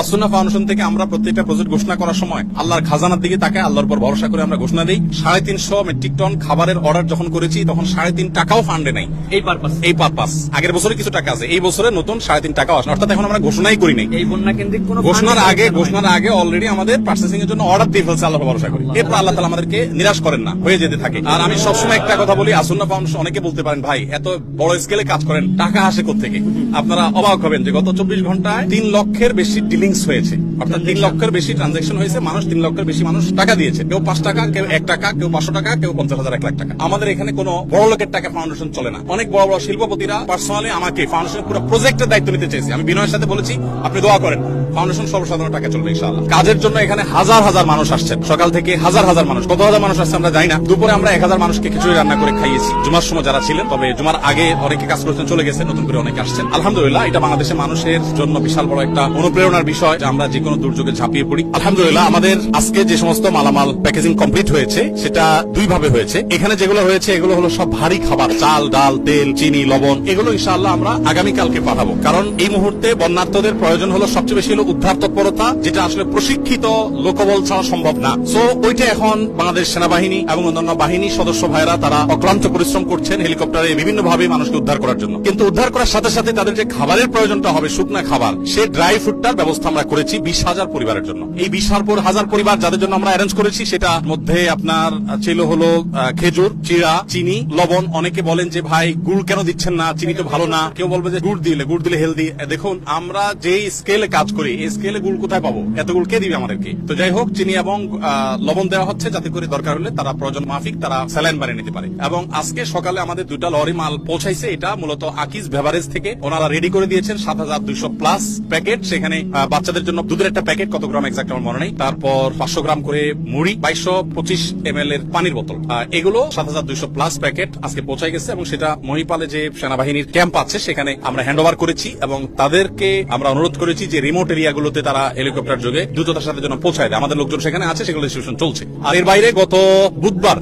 As-Sunnah foundation থেকে আমরা প্রত্যেকটা প্রজেক্ট ঘোষণা করার সময় আল্লাহর খাজানার দিকে তাকায়, আল্লাহর উপর ভরসা করে আমরা ঘোষণা দিই। 350 মেট্রিক টন খাবারের অর্ডার যখন করেছি তখন 3.5 টাকাও ফান্ডে নাই। এই পারপাস আগের বছরে কিছু টাকা আছে, এই বছরে নতুন 3.5 টাকাও আসে, অর্থাৎ এখন আমরা ঘোষণাই করি নাই। এই বন্যা কেন্দ্রিক কোনো ঘোষণার আগে অলরেডি আমাদের পার্চেসিং এর জন্য অর্ডার দিয়ে ফেলছে, আল্লাহর ভরসা করি। এরপর আল্লাহ তাআলা আমাদেরকে নিরাশ করেন না, হয়ে যেতে থাকে। আর আমি সবসময় একটা কথা বলি, আসুন্নাহ ফাউন্ডেশন, অনেকে বলতে পারেন ভাই এত বড় স্কেলে কাজ করেন, টাকা আসে কোত্থেকে? আপনারা অবাক হবেন যে গত 24 ঘন্টায় 3 লক্ষের বেশি ডিলিংস হয়েছে, অর্থাৎ 3 লক্ষের বেশি ট্রানজাকশন হয়েছে। মানুষ 3 লক্ষের বেশি মানুষ টাকা দিয়েছে, কেউ 5 টাকা, কেউ 1 টাকা, কেউ 500 টাকা, কেউ 50,000, 1 লাখ টাকা। আমাদের এখানে কোনো বড় লোকের টাকা ফাউন্ডেশন চলে না। অনেক বড় বড় শিল্পপতিরা পার্সোনালি আমাকে ফাউন্ডেশনের পুরো প্রজেক্টের দায়িত্ব নিতে চেয়েছে। আমি বিনয়ের সাথে বলেছি আপনি দোয়া করেন, ফাউন্ডেশন সর্বসাধারণ টাকা চলবে ইনশাআল্লাহ। কাজের জন্য এখানে হাজার হাজার মানুষ আসছেন, সকাল থেকে হাজার হাজার মানুষ, কত হাজার মানুষ আসছে আমরা জানি না। দুপুরে আমরা 1000 মানুষকে খিচুড়ি রান্না করে খাইয়েছি, জুমার সময় যারা ছিলেন। তবে জুমার আগে অনেকে কাজ করছেন, চলে গেছে, নতুন করে অনেকে আসছেন। আলহামদুলিল্লাহ, এটা বাংলাদেশের মানুষের জন্য বিশাল বড় একটা অনুপ্রেরণার বিষয় যে আমরা যে কোনো দুর্যোগে ঝাঁপিয়ে পড়ি। আলহামদুলিল্লাহ, আমাদের আজকে যে সমস্ত মালামাল প্যাকেজিং কমপ্লিট হয়েছে সেটা 2 ভাবে হয়েছে। এখানে যেগুলো হয়েছে এগুলো হলো সব ভারী খাবার, চাল, ডাল, তেল, চিনি, লবণ, এগুলো ইনশাআল্লাহ আমরা আগামীকালকে পাঠাবো। কারণ এই মুহূর্তে বন্যার্তদের প্রয়োজন হলো সবচেয়ে বেশি হলো উদ্ধার তৎপরতা, যেটা আসলে প্রশিক্ষিত লোকবল ছাড়া সম্ভব না। সো ওইটা এখন বাংলাদেশ সেনাবাহিনী এবং অন্যান্য বাহিনী সদস্য ভাইরা তারা অক্লান্ত পরিশ্রম করছেন হেলিকপ্টারে বিভিন্ন ভাবে মানুষকে উদ্ধার করার জন্য। কিন্তু উদ্ধার করার সাথে সাথে তাদের যে খাবারের প্রয়োজনটা হবে, শুকনা খাবার, সে ড্রাই ফ্রুটটার ব্যবস্থা আমরা করেছি 20,000 পরিবারের জন্য। এই 20,000 পরিবার যাদের জন্য আমরা অ্যারেঞ্জ করেছি, সেটার মধ্যে আপনার ছিল হলো খেজুর, চিড়া, চিনি, লবণ। অনেকে বলেন যে ভাই গুড় কেন দিচ্ছেন না, চিনি তো ভালো না। কেউ বলবে যে গুড় দিলে হেলদি। দেখুন, আমরা যেই স্কেলে কাজ করি, এই স্কেলে গুড় কোথায় পাবো? এত গুড় কে দিবে আমাদেরকে? তো যাই হোক, চিনি এবং লবণ দেওয়া হচ্ছে যাতে করে দরকার হলে তারা প্রয়োজন মাফিক তারা স্যালাইন বানিয়ে নিতে পারে। এবং আজকে সকালে আমাদের 2টা লরি মাল পৌঁছাইছে। এটা মূলত আকিজ বেভারেজ থেকে ওনারা রেডি করে দিয়েছেন 7200 প্লাস প্যাকেট। সেখানে বাচ্চাদের জন্য দুধের একটা প্যাকেট, কত গ্রাম এক্সাক্ট আমার মনে নেই, তারপর 500 গ্রাম করে মুড়ি, 2225 ml এর পানির বোতল, এগুলো 7200 প্লাস প্যাকেট আজকে পৌঁছাই গেছে। এবং সেটা মহিপালে যে সেনাবাহিনীর ক্যাম্প আছে সেখানে আমরা হ্যান্ড ওভার করেছি এবং তাদেরকে আমরা অনুরোধ করেছি যে রিমোট এরিয়াগুলোতে তারা হেলিকপ্টার যোগে দ্রুততার সাথে যেন পৌঁছায় দেয়। আমাদের লোকজন সেখানে আছে, সেগুলো ডিস্ট্রিবিউশন চলছে। আর এর বাইরে গত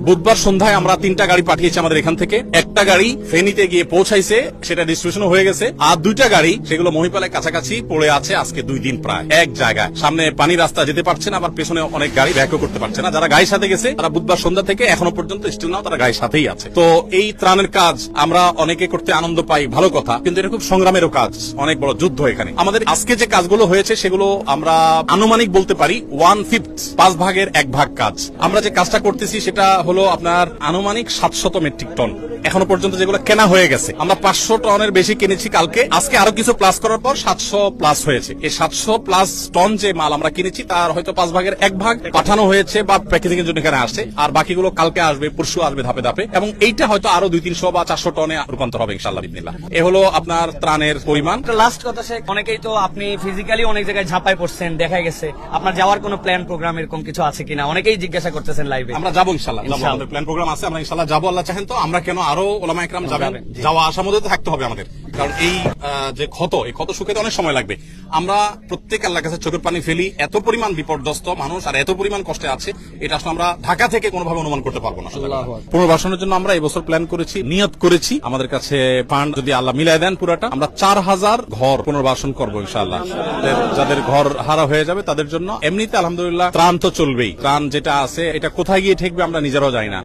বুধবার সন্ধ্যায় আমরা 3টা গাড়ি পাঠিয়েছি আমাদের এখান থেকে। একটা গাড়ি ফেনীতে গিয়ে পৌঁছাইছে, সেটা ডিস্ট্রিবিউশন হয়ে গেছে। আর 2টা গাড়ি সেগুলো মহিপালের কাছাকাছি পড়ে আছে আজকে 2 দিন প্রায় এক জায়গায়। সামনে পানি রাস্তা যেতে পারছে না, আবার পেছনে অনেক গাড়ি ব্যাকও করতে পারছে না। যারা গাড়ির সাথে গেছে তারা বুধবার সন্ধ্যা থেকে এখনো পর্যন্ত স্টিল নাও তারা গাড়ির সাথেই আছে। তো এই ত্রাণের কাজ আমরা অনেকে করতে আনন্দ পাই, ভালো কথা, কিন্তু এটা খুব সংগ্রামেরও কাজ, অনেক বড় যুদ্ধ এখানে। আমাদের আজকে যে কাজগুলো হয়েছে সেগুলো আমরা আনুমানিক বলতে পারি 1/5, 5 ভাগের 1 ভাগ কাজ। আমরা যে কাজটা করতেছি সেটা হলো আপনার আনুমানিক 700 মেট্রিক টন এখনো পর্যন্ত যেগুলো কেনা হয়ে গেছে। আমরা 500 টনের বেশি কিনেছি কালকে, আজকে আরো কিছু প্লাস করার পর 700 প্লাস হয়েছে। এই 700 প্লাস টন যে মাল আমরা কিনেছি তার হয়তো 5 ভাগের 1 ভাগ পাঠানো হয়েছে বা প্যাকেজিং এর জন্য এখানে আসছে, আর বাকিগুলো কালকে আসবে, পরশু আসবে ধাপে ধাপে। এবং এইটা হয়তো আরো 200-300 বা 400 টনে রূপান্তর হবে ইনশাআল্লাহ বিসমিল্লাহ। এ হলো আপনার ত্রাণের পরিমাণ। লাস্ট কথা, অনেকেই তো আপনি ফিজিক্যালি অনেক জায়গায় ঝাঁপাই পড়ছেন, দেখা গেছে আপনার যাওয়ার কোনো প্ল্যান প্রোগ্রাম এরকম কিছু আছে কিনা, অনেকেই জিজ্ঞাসা করতেছেন লাইভে। আমরা যাবো ইনশাআল্লাহ, আমাদের প্ল্যান প্রোগ্রাম আছে, আমরা ইনশাআল্লাহ যাবো। আল্লাহ চাহেন তো আমরা কেন, আরো ওলামা ইকরাম যাবেন, যাওয়া আসার মধ্যে থাকতে হবে আমাদের। কারণ এই যে এই ক্ষত শুকাতে অনেক সময় লাগবে। আমরা প্রত্যেক আল্লাহর কাছে চোখের পানি ফেলি, এত পরিমাণ বিপর্যস্ত মানুষ আর এত পরিমাণ কষ্টে আছে, এটা আসলে আমরা ঢাকা থেকে কোনোভাবে অনুমান করতে পারবো না। পুনর্বাসনের জন্য আমরা এবছর প্ল্যান করেছি, নিয়ত করেছি, আমাদের কাছে ফান্ড যদি আল্লাহ মিলাই দেন পুরাটা, আমরা 4000 ঘর পুনর্বাসন করবো ইনশাআল্লাহ। যাদের ঘর হারা হয়ে যাবে তাদের জন্য। এমনিতে আলহামদুলিল্লাহ ত্রাণ তো চলবেই, ত্রাণ যেটা আছে এটা কোথায় গিয়ে ঠেকবে আমরা নিজেরাও জানি না।